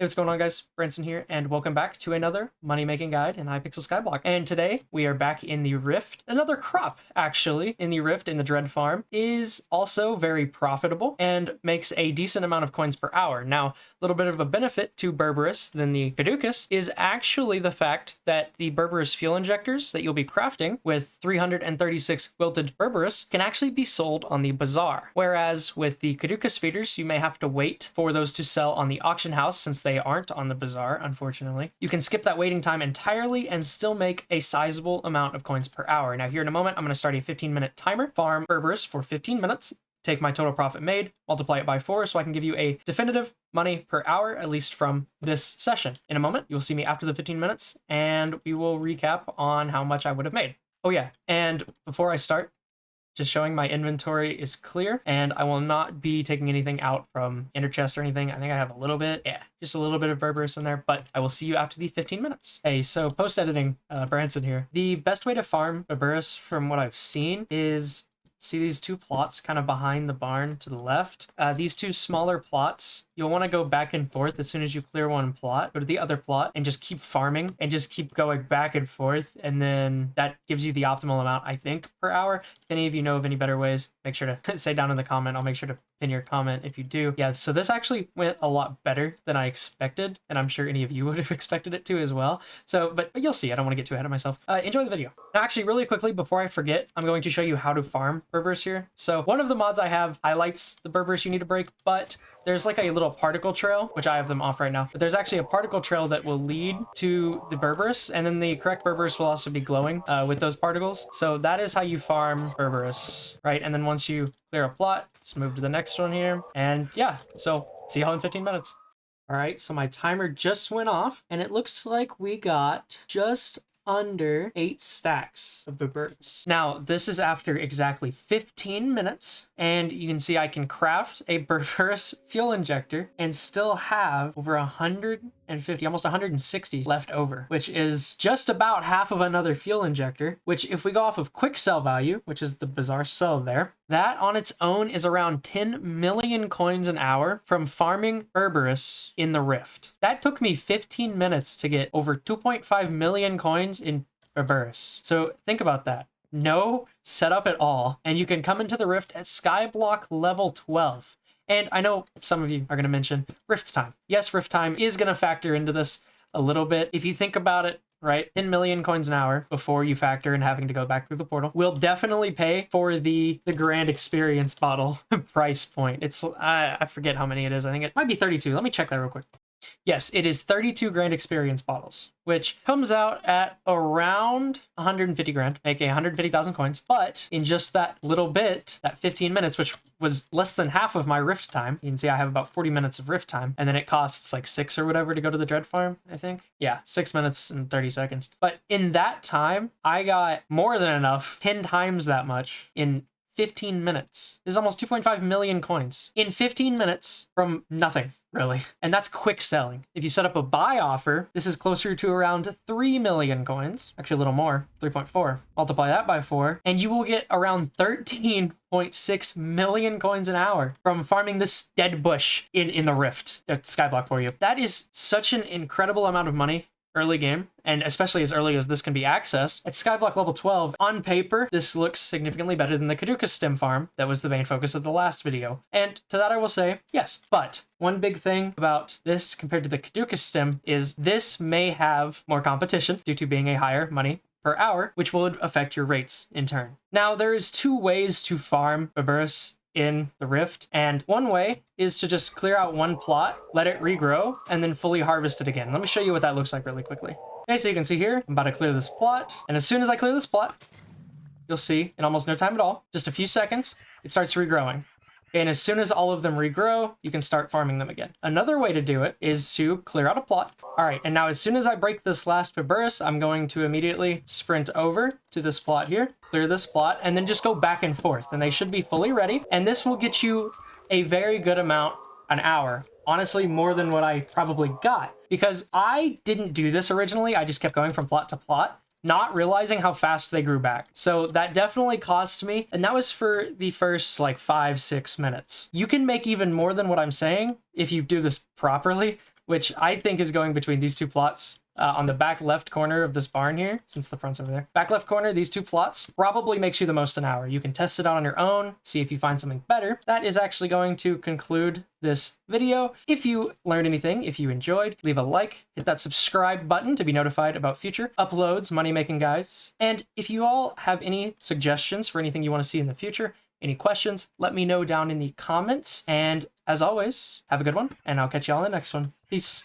Hey, what's going on, guys? Branson here, and welcome back to another money-making guide in Hypixel Skyblock. And today, we are back in the Rift. Another crop, actually, in the Rift in the Dread Farm is also very profitable and makes a decent amount of coins per hour. Now, a little bit of a benefit to Berberus than the Caduceus is actually the fact that the Berberus fuel injectors that you'll be crafting with 336 wilted Berberus can actually be sold on the bazaar. Whereas with the Caduceus feeders, you may have to wait for those to sell on the auction house since they aren't on the bazaar, unfortunately. You can skip that waiting time entirely and still make a sizable amount of coins per hour. Now here in a moment, I'm going to start a 15-minute timer, farm Berberus for 15 minutes, take my total profit made, multiply it by 4 so I can give you a definitive money per hour, at least from this session. In a moment, you'll see me after the 15 minutes and we will recap on how much I would have made. Oh yeah, and before I start, just showing my inventory is clear and I will not be taking anything out from Ender Chest or anything. I think I have a little bit, just a little bit of Berberus in there, but I will see you after the 15 minutes. Hey, so post-editing, Branson here. The best way to farm Berberus from what I've seen is see these two plots kind of behind the barn to the left. These two smaller plots, you'll want to go back and forth as soon as you clear one plot. Go to the other plot and just keep farming and just keep going back and forth. And then that gives you the optimal amount, I think, per hour. If any of you know of any better ways, make sure to say down in the comment. I'll make sure to pin your comment if you do. Yeah, so this actually went a lot better than I expected. And I'm sure any of you would have expected it to as well. So, but you'll see. I don't want to get too ahead of myself. Enjoy the video. Now, actually, really quickly, before I forget, I'm going to show you how to farm Berberus here. So one of the mods I have highlights the Berberus you need to break, but there's like a little particle trail, which I have them off right now. But there's actually a particle trail that will lead to the Berberus, and then the correct Berberus will also be glowing with those particles. So that is how you farm Berberus, right? And then once you clear a plot, just move to the next one here. And yeah, so see y'all in 15 minutes. All right, so my timer just went off, and it looks like we got just under 8 stacks of Berberus. Now, this is after exactly 15 minutes, and you can see I can craft a Berberus fuel injector and still have over 150, almost 160 left over, which is just about half of another fuel injector, which if we go off of quick sell value, which is the bazaar sell there, that on its own is around 10 million coins an hour from farming Berberus in the Rift. That took me 15 minutes to get over 2.5 million coins in Berberus. So think about that. No setup at all. And you can come into the Rift at Skyblock level 12. And I know some of you are going to mention Rift time. Yes, Rift time is going to factor into this a little bit. If you think about it, right, 10 million coins an hour before you factor in having to go back through the portal will definitely pay for the grand experience bottle price point. It's, I forget how many it is. I think it might be 32. Let me check that real quick. Yes, it is 32 grand experience bottles, which comes out at around 150 grand, making 150,000 coins. But in just that little bit, that 15 minutes, which was less than half of my Rift time, you can see I have about 40 minutes of Rift time, and then it costs like 6 or whatever to go to the Dread Farm, I think. Yeah, 6 minutes and 30 seconds. But in that time, I got more than enough, 10 times that much in 15 minutes. This is almost 2.5 million coins in 15 minutes from nothing, really. And that's quick selling. If you set up a buy offer, this is closer to around 3 million coins, actually a little more, 3.4. Multiply that by 4, and you will get around 13.6 million coins an hour from farming this dead bush in the Rift. That's Skyblock for you. That is such an incredible amount of money early game, and especially as early as this can be accessed. At Skyblock level 12, on paper, this looks significantly better than the Caduceus stem farm that was the main focus of the last video. And to that I will say, yes. But one big thing about this compared to the Caduceus stem is this may have more competition due to being a higher money per hour, which will affect your rates in turn. Now, there is 2 ways to farm Berberus in the Rift, and one way is to just clear out one plot, let it regrow, and then fully harvest it again. Let me show you what that looks like really quickly. Okay, so you can see here, I'm about to clear this plot, and as soon as I clear this plot, you'll see in almost no time at all, just a few seconds, it starts regrowing. And as soon as all of them regrow, you can start farming them again. Another way to do it is to clear out a plot. All right, and now as soon as I break this last Berberus, I'm going to immediately sprint over to this plot here, clear this plot, and then just go back and forth. And they should be fully ready. And this will get you a very good amount an hour. Honestly, more than what I probably got. Because I didn't do this originally. I just kept going from plot to plot, not realizing how fast they grew back. So that definitely cost me, and that was for the first like 5-6 minutes. You can make even more than what I'm saying if you do this properly which I think is going between these two plots. On the back left corner of this barn here, since the front's over there. Back left corner, these two plots probably makes you the most an hour. You can test it out on your own, see if you find something better. That is actually going to conclude this video. If you learned anything, if you enjoyed, leave a like, hit that subscribe button to be notified about future uploads, money-making guides. And if you all have any suggestions for anything you want to see in the future, any questions, let me know down in the comments. And as always, have a good one, and I'll catch you all in the next one. Peace.